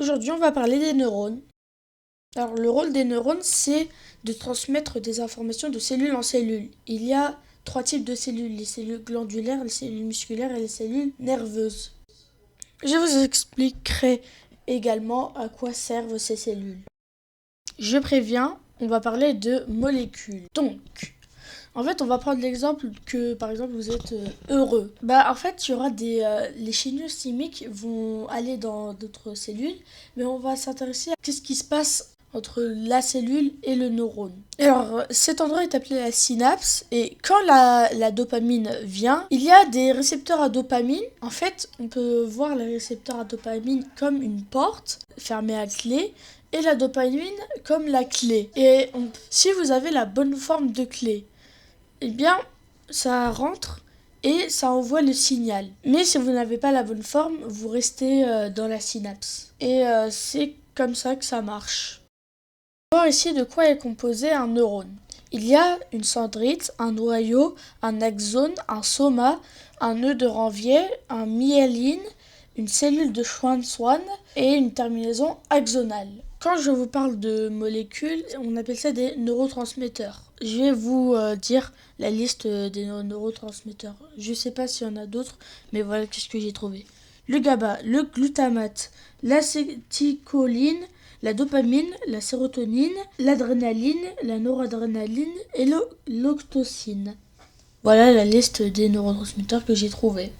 Aujourd'hui, on va parler des neurones. Alors, le rôle des neurones, c'est de transmettre des informations de cellule en cellule. Il y a 3 types de cellules, les cellules glandulaires, les cellules musculaires et les cellules nerveuses. Je vous expliquerai également à quoi servent ces cellules. Je préviens, on va parler de molécules. Donc, en fait, on va prendre l'exemple que, par exemple, vous êtes heureux. En fait, il y aura les signaux chimiques vont aller dans d'autres cellules, mais on va s'intéresser à ce qui se passe entre la cellule et le neurone. Alors, cet endroit est appelé la synapse, et quand la dopamine vient, il y a des récepteurs à dopamine. En fait, on peut voir les récepteurs à dopamine comme une porte fermée à clé, et la dopamine comme la clé. Et si vous avez la bonne forme de clé, eh bien, ça rentre et ça envoie le signal. Mais si vous n'avez pas la bonne forme, vous restez dans la synapse. Et c'est comme ça que ça marche. On va voir ici de quoi est composé un neurone. Il y a une dendrite, un noyau, un axone, un soma, un nœud de Ranvier, un myéline, une cellule de Schwann-Schwann et une terminaison axonale. Quand je vous parle de molécules, on appelle ça des neurotransmetteurs. Je vais vous dire la liste des neurotransmetteurs. Je ne sais pas s'il y en a d'autres, mais voilà ce que j'ai trouvé. Le GABA, le glutamate, l'acétylcholine, la dopamine, la sérotonine, l'adrénaline, la noradrénaline et l'oxytocine. Voilà la liste des neurotransmetteurs que j'ai trouvés.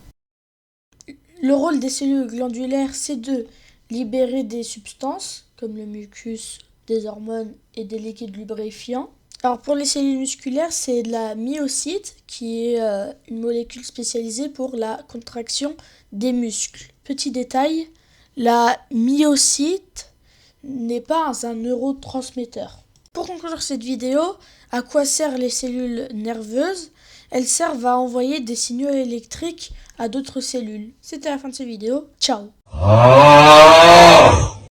Le rôle des cellules glandulaires, c'est de libérer des substances comme le mucus, des hormones et des liquides lubrifiants. Alors pour les cellules musculaires, c'est de la myocyte qui est une molécule spécialisée pour la contraction des muscles. Petit détail, la myocyte n'est pas un neurotransmetteur. Pour conclure cette vidéo, à quoi servent les cellules nerveuses? Elles servent à envoyer des signaux électriques à d'autres cellules. C'était la fin de cette vidéo. Ciao!